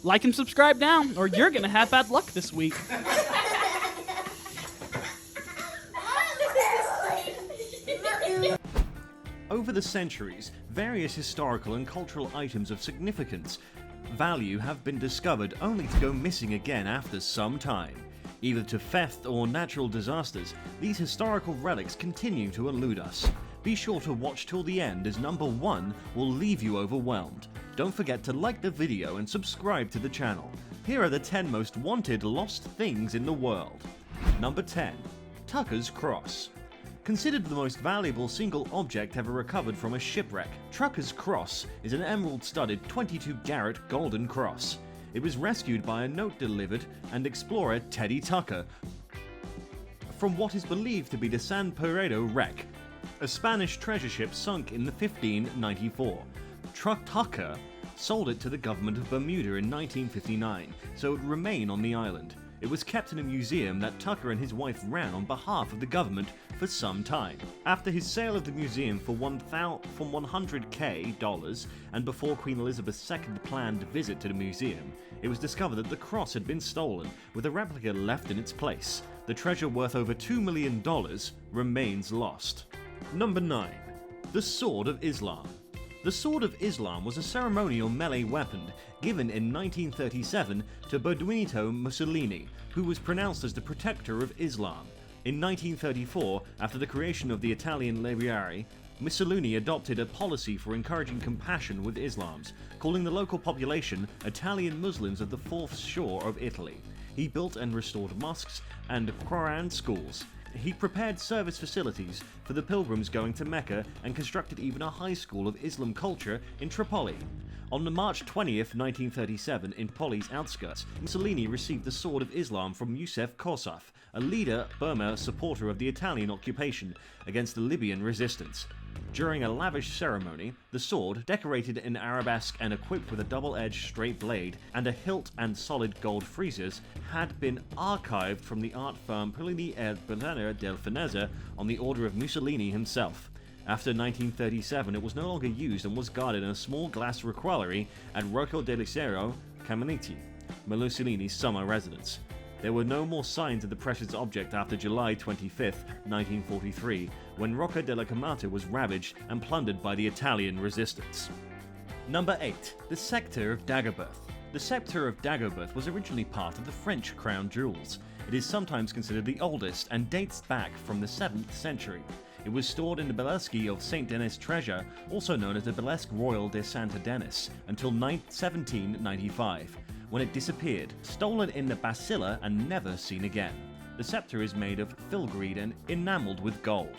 Like and subscribe now, or you're gonna have bad luck this week. Over the centuries, various historical and cultural items of significance value have been discovered only to go missing again after some time. Either to theft or natural disasters, these historical relics continue to elude us. Be sure to watch till the end, as number 1 will leave you overwhelmed. Don't forget to like the video and subscribe to the channel. Here are the 10 most wanted lost things in the world. Number 10. Tucker's Cross. Considered the most valuable single object ever recovered from a shipwreck, Tucker's Cross is an emerald-studded 22-carat golden cross. It was rescued by a note delivered and explorer Teddy Tucker from what is believed to be the San Pedro wreck, a Spanish treasure ship sunk in 1594. Tucker sold it to the Government of Bermuda in 1959, so it would remain on the island. It was kept in a museum that Tucker and his wife ran on behalf of the government for some time. After his sale of the museum for $100,000 and before Queen Elizabeth's second planned visit to the museum, it was discovered that the cross had been stolen, with a replica left in its place. The treasure, worth over $2 million, remains lost. Number 9. The Sword of Islam. The Sword of Islam was a ceremonial melee weapon given in 1937 to Benito Mussolini, who was pronounced as the protector of Islam. In 1934, after the creation of the Italian Libya, Mussolini adopted a policy for encouraging compassion with Islams, calling the local population Italian Muslims of the fourth shore of Italy. He built and restored mosques and Quranic schools. He prepared service facilities for the pilgrims going to Mecca and constructed even a high school of Islam culture in Tripoli. On March 20th, 1937, in Tripoli's outskirts, Mussolini received the Sword of Islam from Yusuf Kerisc, a leader Burma supporter of the Italian occupation against the Libyan resistance. During a lavish ceremony, the sword, decorated in arabesque and equipped with a double-edged straight blade and a hilt and solid gold friezes, had been archived from the art firm Picchiani delle Firenze on the order of Mussolini himself. After 1937, it was no longer used and was guarded in a small glass reliquary at Rocca delle, Caminate, Mussolini's summer residence. There were no more signs of the precious object after July 25, 1943, when Rocca delle Caminate was ravaged and plundered by the Italian resistance. Number 8. The Scepter of Dagobert. The Scepter of Dagobert was originally part of the French crown jewels. It is sometimes considered the oldest and dates back from the 7th century. It was stored in the Barlacchi of St. Denis treasure, also known as the Barlacchi Royal de Santa Denis, until 1795. When it disappeared, stolen in the Basilica and never seen again. The scepter is made of filigree and enameled with gold.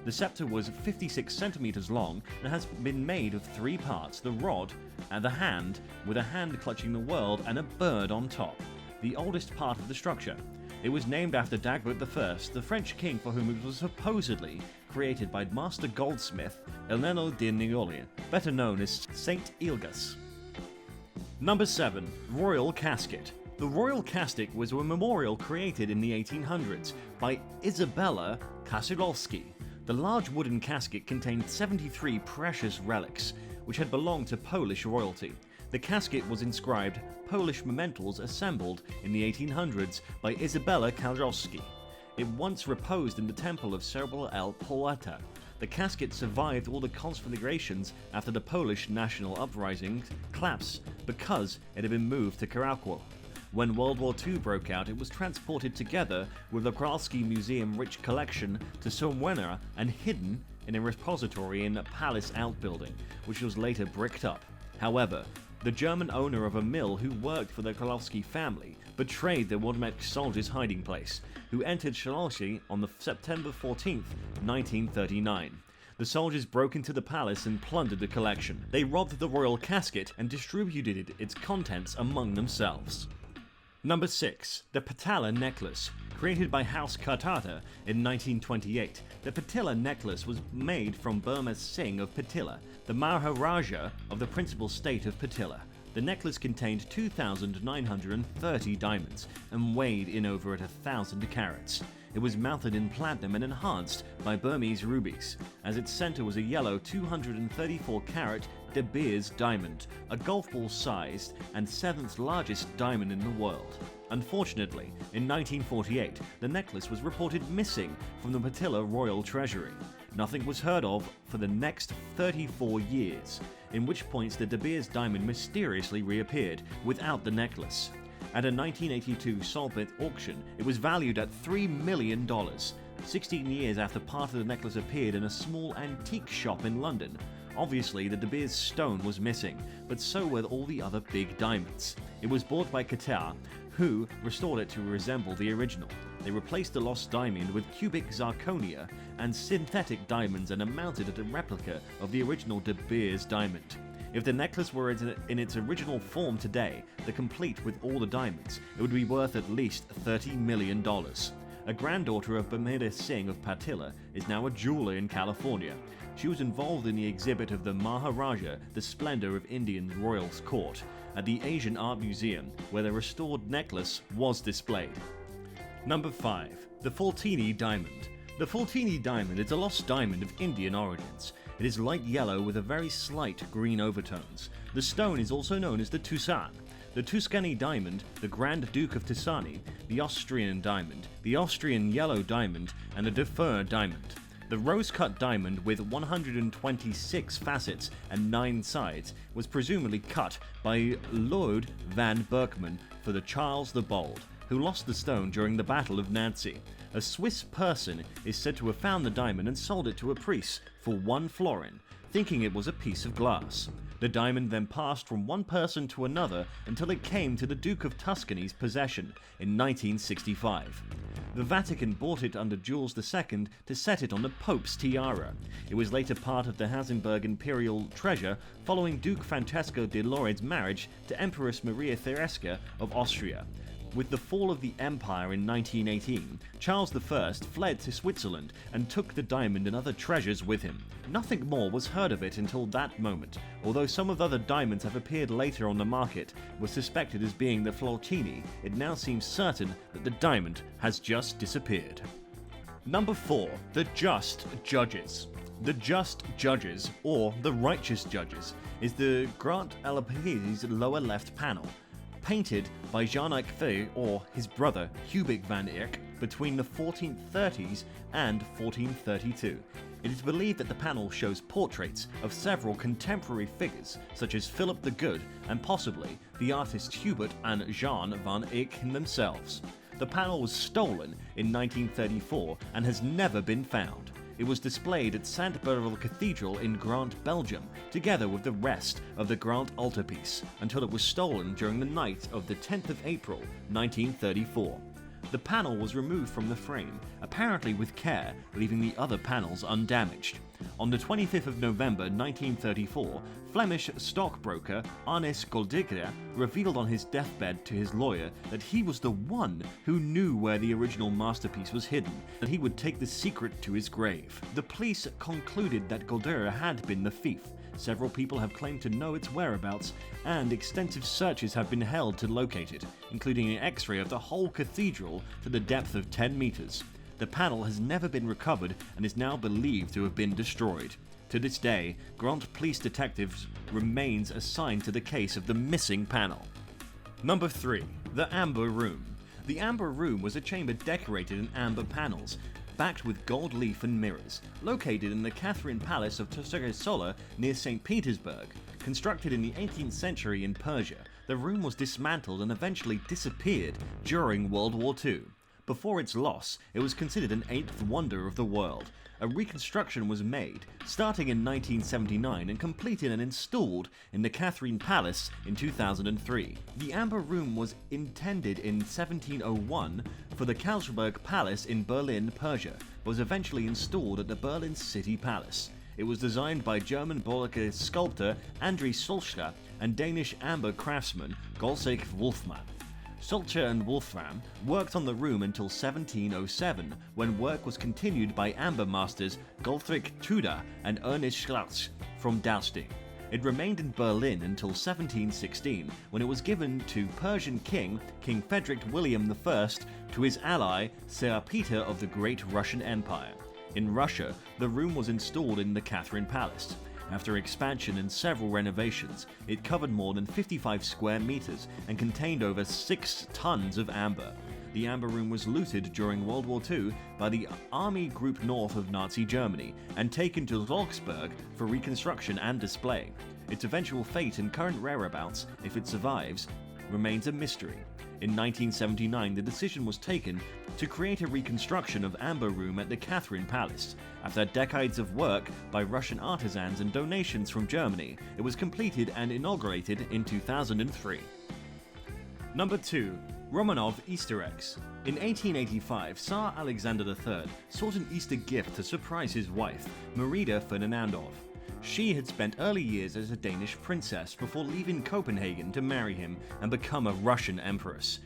The scepter was 56 centimeters long and has been made of 3 parts: the rod and the hand, with a hand clutching the world and a bird on top, the oldest part of the structure. It was named after Dagobert I, the French king for whom it was supposedly created by master goldsmith Eleno di Nigolia, better known as Saint Ilgas. Number 7. Royal Casket. The Royal Casket was a memorial created in the 1800s by Isabella Kasilowski. The large wooden casket contained 73 precious relics, which had belonged to Polish royalty. The casket was inscribed "Polish mementos assembled in the 1800s by Isabella Kasilowski." It once reposed in the temple of Cerbal el Poeta. The casket survived all the conflagrations after the Polish national uprising collapse because it had been moved to Krakow. When World War II broke out, it was transported together with the Kowalski Museum rich collection to Somewhere and hidden in a repository in a palace outbuilding, which was later bricked up. However, the German owner of a mill who worked for the Kowalski family betrayed the Wehrmacht soldiers' hiding place, who entered Szalosy on September 14, 1939. The soldiers broke into the palace and plundered the collection. They robbed the royal casket and distributed its contents among themselves. Number 6. The Patala Necklace. Created by House Kartata in 1928, the Patala necklace was made from Burma Singh of Patila, the Maharaja of the principal state of Patila. The necklace contained 2,930 diamonds and weighed in over 1,000 carats. It was mounted in platinum and enhanced by Burmese rubies, as its center was a yellow 234-carat De Beers diamond, a golf ball sized and 7th largest diamond in the world. Unfortunately, in 1948, the necklace was reported missing from the Patilla Royal Treasury. Nothing was heard of for the next 34 years, in which points the De Beers diamond mysteriously reappeared without the necklace. At a 1982 Sotheby's auction, it was valued at $3 million, 16 years after part of the necklace appeared in a small antique shop in London. Obviously, the De Beers stone was missing, but so were all the other big diamonds. It was bought by Qatar, who restored it to resemble the original. They replaced the lost diamond with cubic zirconia and synthetic diamonds and mounted it a replica of the original De Beers diamond. If the necklace were in its original form today, the complete with all the diamonds, it would be worth at least $30 million. A granddaughter of Bermuda Singh of Patilla is now a jeweler in California. She was involved in the exhibit of the Maharaja, the Splendor of Indian Royal's Court, at the Asian Art Museum, where the restored necklace was displayed. Number 5. The Fultini Diamond. The Fultini Diamond is a lost diamond of Indian origins. It is light yellow with a very slight green overtones. The stone is also known as the Tuscan, the Tuscany diamond, the Grand Duke of Tuscany, the Austrian diamond, the Austrian yellow diamond, and the Dufour diamond. The rose-cut diamond with 126 facets and 9 sides was presumably cut by Lloyd van Berkman for the Charles the Bold, who lost the stone during the Battle of Nancy. A Swiss person is said to have found the diamond and sold it to a priest for 1 florin, thinking it was a piece of glass. The diamond then passed from one person to another until it came to the Duke of Tuscany's possession in 1965. The Vatican bought it under Jules II to set it on the Pope's tiara. It was later part of the Habsburg imperial treasure following Duke Francesco de Lored's marriage to Empress Maria Theresa of Austria. With the fall of the empire in 1918, Charles I fled to Switzerland and took the diamond and other treasures with him. Nothing more was heard of it until that moment, although some of the other diamonds have appeared later on the market, were suspected as being the Fultini. It now seems certain that the diamond has just disappeared. Number 4. The Just Judges. The Just Judges, or the Righteous Judges, is the Grand Alpes lower left panel, painted by Jean-Jacques Fay or his brother Hubert van Eyck between the 1430s and 1432. It is believed that the panel shows portraits of several contemporary figures such as Philip the Good and possibly the artists Hubert and Jean van Eyck themselves. The panel was stolen in 1934 and has never been found. It was displayed at San Pedro Cathedral in Grant, Belgium, together with the rest of the Grant altarpiece, until it was stolen during the night of the 10th of April, 1934. The panel was removed from the frame, apparently with care, leaving the other panels undamaged. On the 25th of November 1934, Flemish stockbroker Arnes Goldigger revealed on his deathbed to his lawyer that he was the one who knew where the original masterpiece was hidden, that he would take the secret to his grave. The police concluded that Goldigger had been the thief. Several people have claimed to know its whereabouts, and extensive searches have been held to locate it, including an X-ray of the whole cathedral to the depth of 10 meters. The panel has never been recovered and is now believed to have been destroyed. To this day, Grant Police Detectives remains assigned to the case of the missing panel. Number 3. The Amber Room. The Amber Room was a chamber decorated in amber panels, backed with gold leaf and mirrors, located in the Catherine Palace of Tsogasola near St. Petersburg. Constructed in the 18th century in Persia, the room was dismantled and eventually disappeared during World War II. Before its loss, it was considered an 8th wonder of the world. A reconstruction was made, starting in 1979 and completed and installed in the Catherine Palace in 2003. The Amber Room was intended in 1701 for the Karlsruhe Palace in Berlin, Persia, but was eventually installed at the Berlin City Palace. It was designed by German Barlacchi sculptor André Solskjaer and Danish amber craftsman Golsek Wolfman. Solskjaer and Wolfram worked on the room until 1707, when work was continued by amber masters Gottfried Tudor and Ernest Schlatz from Dowsting. It remained in Berlin until 1716, when it was given to Persian King Frederick William I to his ally Tsar Peter of the Great Russian Empire. In Russia, the room was installed in the Catherine Palace. After expansion and several renovations, it covered more than 55 square meters and contained over 6 tons of amber. The amber room was looted during World War II by the Army Group North of Nazi Germany and taken to Augsburg for reconstruction and display. Its eventual fate and current whereabouts, if it survives, remains a mystery. In 1979, the decision was taken to create a reconstruction of Amber Room at the Catherine Palace. After decades of work by Russian artisans and donations from Germany, it was completed and inaugurated in 2003. Number 2. Romanov Easter eggs. In 1885, Tsar Alexander III sought an Easter gift to surprise his wife, Merida Ferdinandov. She had spent early years as a Danish princess before leaving Copenhagen to marry him and become a Russian empress.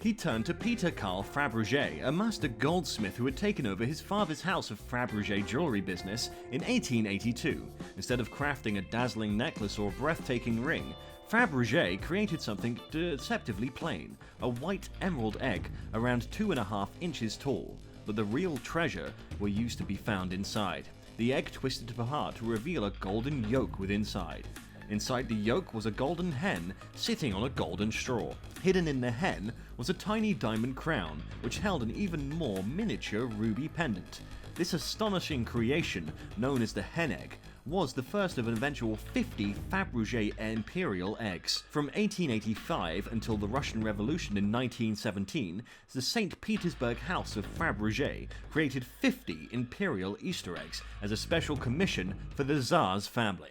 He turned to Peter Carl Fabergé, a master goldsmith who had taken over his father's house of Fabergé jewelry business in 1882. Instead of crafting a dazzling necklace or breathtaking ring, Fabergé created something deceptively plain, a white emerald egg around 2.5 inches tall, but the real treasure were used to be found inside. The egg twisted apart to reveal a golden yolk with inside. Inside the yolk was a golden hen sitting on a golden straw. Hidden in the hen was a tiny diamond crown, which held an even more miniature ruby pendant. This astonishing creation, known as the hen egg, was the first of an eventual 50 Fabergé imperial eggs. From 1885 until the Russian Revolution in 1917, the St. Petersburg House of Fabergé created 50 imperial Easter eggs as a special commission for the Tsar's family.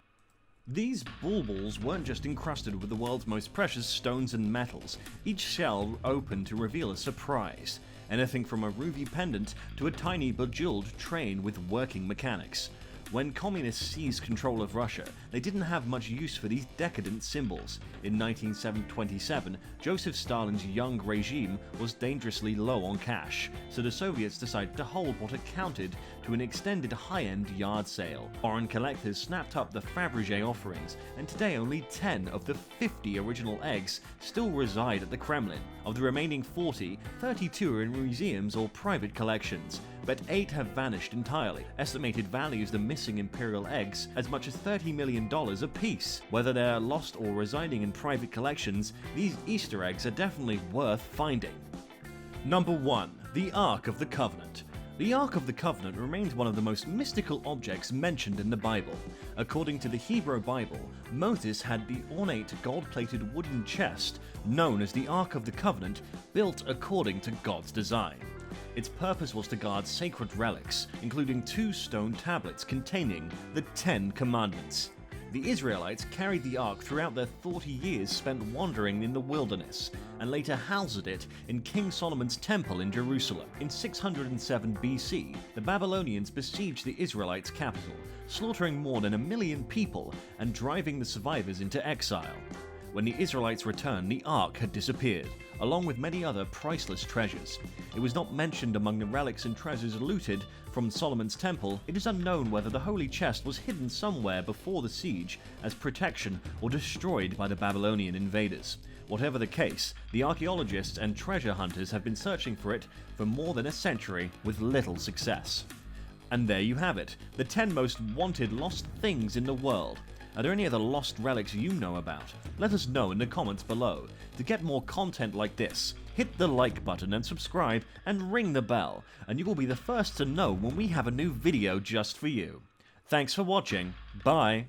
These baubles weren't just encrusted with the world's most precious stones and metals, each shell opened to reveal a surprise. Anything from a ruby pendant to a tiny bejeweled train with working mechanics. When communists seized control of Russia, they didn't have much use for these decadent symbols. In 1927, Joseph Stalin's young regime was dangerously low on cash, so the Soviets decided to hold what amounted to an extended high-end yard sale. Foreign collectors snapped up the Fabergé offerings, and today only 10 of the 50 original eggs still reside at the Kremlin. Of the remaining 40, 32 are in museums or private collections, but 8 have vanished entirely. Estimated values the missing imperial eggs as much as $30 million apiece. Whether they're lost or residing in private collections, these Easter eggs are definitely worth finding. Number 1. The Ark of the Covenant. The Ark of the Covenant remains one of the most mystical objects mentioned in the Bible. According to the Hebrew Bible, Moses had the ornate gold-plated wooden chest known as the Ark of the Covenant built according to God's design. Its purpose was to guard sacred relics, including 2 stone tablets containing the 10 Commandments. The Israelites carried the Ark throughout their 40 years spent wandering in the wilderness, and later housed it in King Solomon's temple in Jerusalem. In 607 BC, the Babylonians besieged the Israelites' capital, slaughtering more than 1 million people and driving the survivors into exile. When the Israelites returned, the Ark had disappeared, along with many other priceless treasures. It was not mentioned among the relics and treasures looted from Solomon's temple. It is unknown whether the holy chest was hidden somewhere before the siege as protection or destroyed by the Babylonian invaders. Whatever the case, the archaeologists and treasure hunters have been searching for it for more than a century with little success. And there you have it, the 10 most wanted lost things in the world. Are there any other lost relics you know about? Let us know in the comments below. To get more content like this, hit the like button and subscribe and ring the bell, and you will be the first to know when we have a new video just for you. Thanks for watching. Bye.